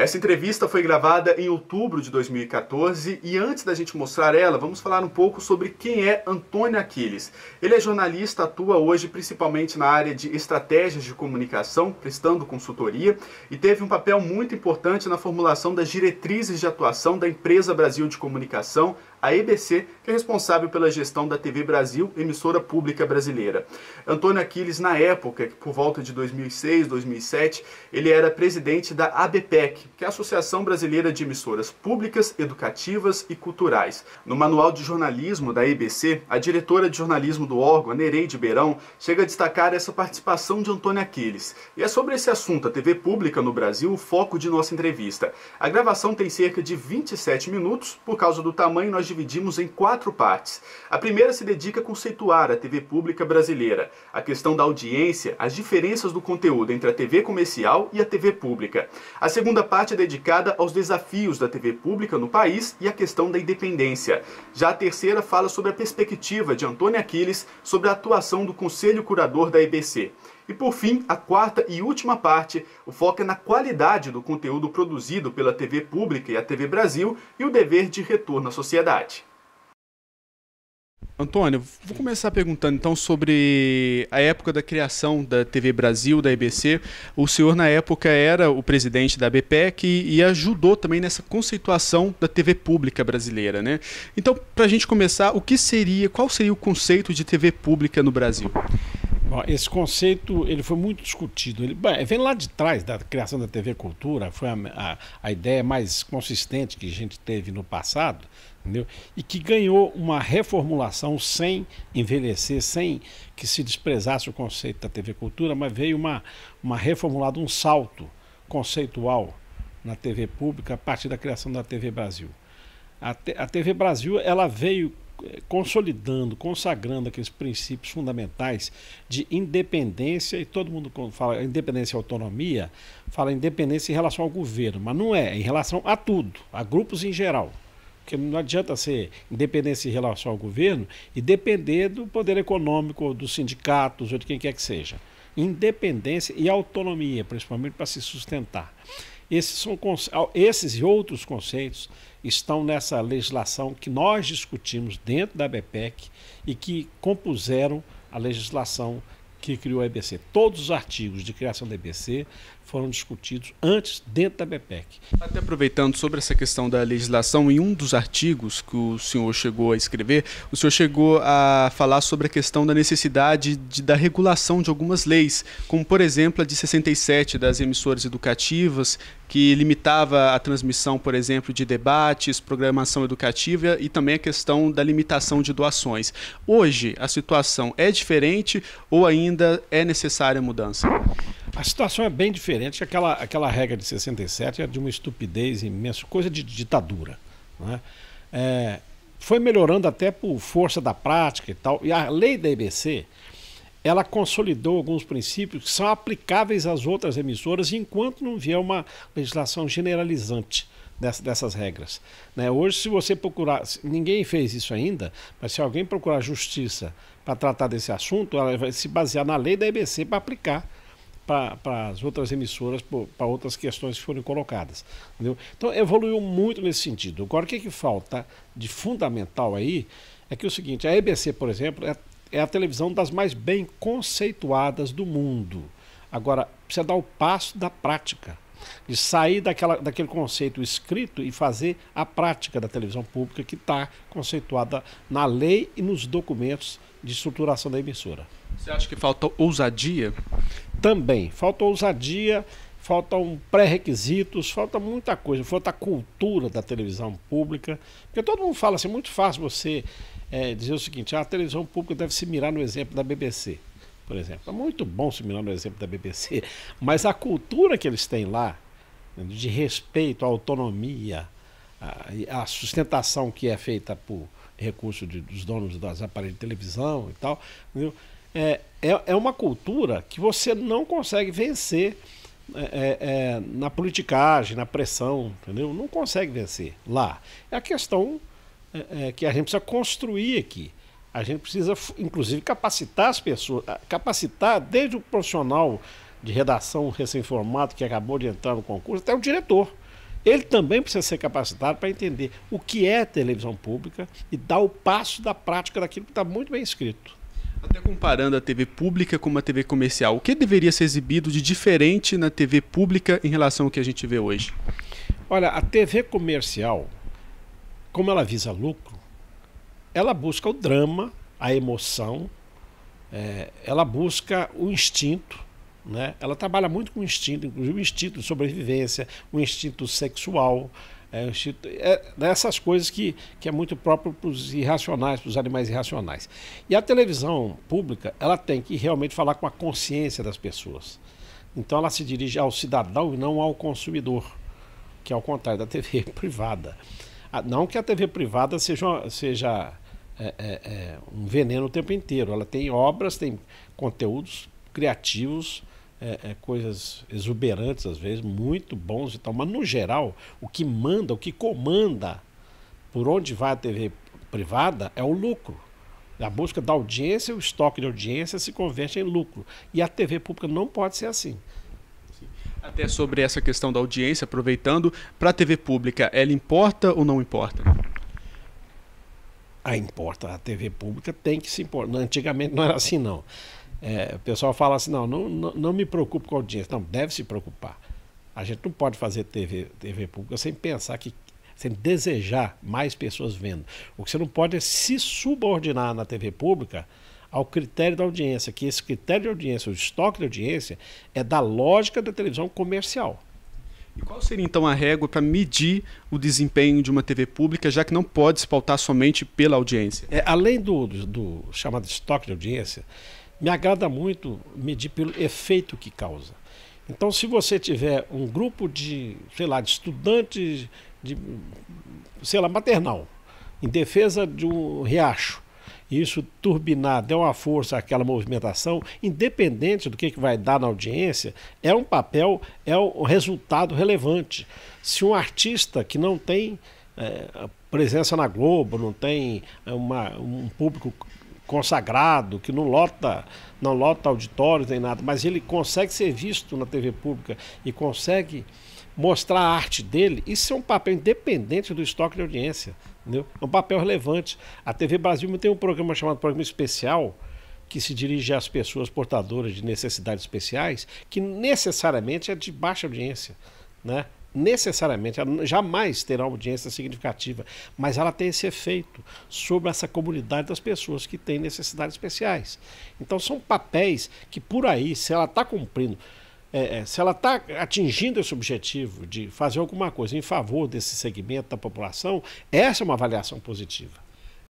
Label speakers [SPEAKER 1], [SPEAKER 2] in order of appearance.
[SPEAKER 1] Essa entrevista foi gravada em outubro de 2014 e antes da gente mostrar ela, vamos falar um pouco sobre quem é Antônio Aquiles. Ele é jornalista, atua hoje principalmente na área de estratégias de comunicação, prestando consultoria e teve um papel muito importante na formulação das diretrizes de atuação da Empresa Brasil de Comunicação, a EBC, que é responsável pela gestão da TV Brasil, emissora pública brasileira. Antônio Aquiles, na época, por volta de 2006, 2007, ele era presidente da ABPEC, que é a Associação Brasileira de Emissoras Públicas, Educativas e Culturais. No manual de jornalismo da EBC, a diretora de jornalismo do órgão, a Nereide Beirão, chega a destacar essa participação de Antônio Aquiles. E é sobre esse assunto, a TV pública no Brasil, o foco de nossa entrevista. A gravação tem cerca de 27 minutos, por causa do tamanho nós dividimos em 4 partes. A primeira se dedica a conceituar a TV pública brasileira, a questão da audiência, as diferenças do conteúdo entre a TV comercial e a TV pública. A segunda parte é dedicada aos desafios da TV pública no país e a questão da independência. Já a terceira fala sobre a perspectiva de Antônio Aquiles sobre a atuação do Conselho Curador da EBC. E por fim, a quarta e última parte, o foco é na qualidade do conteúdo produzido pela TV pública e a TV Brasil e o dever de retorno à sociedade. Antônio, vou começar perguntando então sobre a época da criação da TV Brasil, da EBC. O senhor na época era o presidente da ABPEC e ajudou também nessa conceituação da TV pública brasileira, né? Então, para a gente começar, qual seria o conceito de TV pública no Brasil?
[SPEAKER 2] Bom, esse conceito ele foi muito discutido. Ele vem lá de trás da criação da TV Cultura, foi a ideia mais consistente que a gente teve no passado, entendeu? E que ganhou uma reformulação sem envelhecer, sem que se desprezasse o conceito da TV Cultura, mas veio uma reformulada, um salto conceitual na TV pública a partir da criação da TV Brasil. A TV Brasil ela veio consolidando, consagrando aqueles princípios fundamentais de independência, e todo mundo quando fala independência e autonomia, fala independência em relação ao governo, mas não é em relação a tudo, a grupos em geral. Porque não adianta ser independência em relação ao governo e depender do poder econômico, dos sindicatos ou de quem quer que seja. Independência e autonomia, principalmente para se sustentar. Esses e outros conceitos estão nessa legislação que nós discutimos dentro da ABPEC e que compuseram a legislação que criou a EBC. Todos os artigos de criação da EBC foram discutidos antes dentro da ABPEC.
[SPEAKER 1] Até aproveitando sobre essa questão da legislação, em um dos artigos que o senhor chegou a escrever, o senhor chegou a falar sobre a questão da necessidade da regulação de algumas leis, como por exemplo a de 67 das emissoras educativas, que limitava a transmissão, por exemplo, de debates, programação educativa e também a questão da limitação de doações. Hoje, a situação é diferente ou ainda é necessária a mudança?
[SPEAKER 2] A situação é bem diferente. Aquela regra de 67 é de uma estupidez imensa, coisa de ditadura, né? Foi melhorando até por força da prática e tal. E a lei da EBC, ela consolidou alguns princípios que são aplicáveis às outras emissoras enquanto não vier uma legislação generalizante dessas regras, né? Hoje, se você procurar, ninguém fez isso ainda, mas se alguém procurar justiça para tratar desse assunto, ela vai se basear na lei da EBC para aplicar para as outras emissoras, para outras questões que forem colocadas, entendeu? Então evoluiu muito nesse sentido. Agora o que falta de fundamental aí é que o seguinte, a EBC, por exemplo, é a televisão das mais bem conceituadas do mundo. Agora, precisa dar o passo da prática, de sair daquele conceito escrito e fazer a prática da televisão pública que está conceituada na lei e nos documentos de estruturação da emissora.
[SPEAKER 1] Você acha que falta ousadia?
[SPEAKER 2] Também. Falta ousadia, faltam pré-requisitos, falta muita coisa, falta a cultura da televisão pública, porque todo mundo fala assim, é muito fácil você dizer o seguinte, a televisão pública deve se mirar no exemplo da BBC, por exemplo. É muito bom se mirar no exemplo da BBC, mas a cultura que eles têm lá, de respeito à autonomia, a sustentação que é feita por recurso dos donos das aparelhos de televisão e tal, entendeu? É uma cultura que você não consegue vencer na politicagem, na pressão, entendeu? Não consegue vencer lá. É a questão que a gente precisa construir aqui. A gente precisa, inclusive, capacitar as pessoas, capacitar desde o profissional de redação recém-formado que acabou de entrar no concurso, até o diretor. ele também precisa ser capacitado para entender o que é televisão pública e dar o passo da prática daquilo que está muito bem escrito.
[SPEAKER 1] Até comparando a TV pública com uma TV comercial, o que deveria ser exibido de diferente na TV pública em relação ao que a gente vê hoje?
[SPEAKER 2] Olha, a TV comercial, como ela visa lucro, ela busca o drama, a emoção, ela busca o instinto, né? Ela trabalha muito com o instinto, inclusive o instinto de sobrevivência, o instinto sexual, essas coisas que é muito próprio para os irracionais, para os animais irracionais. E a televisão pública, ela tem que realmente falar com a consciência das pessoas. Então ela se dirige ao cidadão e não ao consumidor, que é ao contrário da TV privada. Não que a TV privada seja um veneno o tempo inteiro. Ela tem obras, tem conteúdos criativos, coisas exuberantes às vezes, muito bons e tal, mas no geral o que manda, o que comanda por onde vai a TV privada é o lucro. A busca da audiência, o estoque de audiência se converte em lucro. E a TV pública não pode ser assim.
[SPEAKER 1] Até sobre essa questão da audiência, aproveitando, para a TV pública, ela importa ou não importa?
[SPEAKER 2] Importa. A TV pública tem que se importar. Antigamente não era assim, não. O pessoal fala assim, não me preocupo com a audiência. Não, deve se preocupar. A gente não pode fazer TV pública sem pensar sem desejar mais pessoas vendo. O que você não pode é se subordinar na TV pública ao critério da audiência, que esse critério de audiência, o estoque de audiência, é da lógica da televisão comercial.
[SPEAKER 1] E qual seria então a régua para medir o desempenho de uma TV pública, já que não pode se pautar somente pela audiência?
[SPEAKER 2] Além do chamado estoque de audiência, me agrada muito medir pelo efeito que causa. Então, se você tiver um grupo de estudantes maternal, em defesa de um riacho, e isso turbinar, der uma força àquela movimentação, independente do que vai dar na audiência, é um resultado relevante. Se um artista que não tem presença na Globo, não tem um público consagrado, que não lota auditórios nem nada, mas ele consegue ser visto na TV pública e consegue mostrar a arte dele, isso é um papel independente do estoque de audiência, entendeu? É um papel relevante. A TV Brasil tem um programa chamado Programa Especial, que se dirige às pessoas portadoras de necessidades especiais, que necessariamente é de baixa audiência, né? Necessariamente, ela jamais terá uma audiência significativa, mas ela tem esse efeito sobre essa comunidade das pessoas que têm necessidades especiais. Então são papéis que por aí, se ela está cumprindo, se ela está atingindo esse objetivo de fazer alguma coisa em favor desse segmento da população, essa é uma avaliação positiva.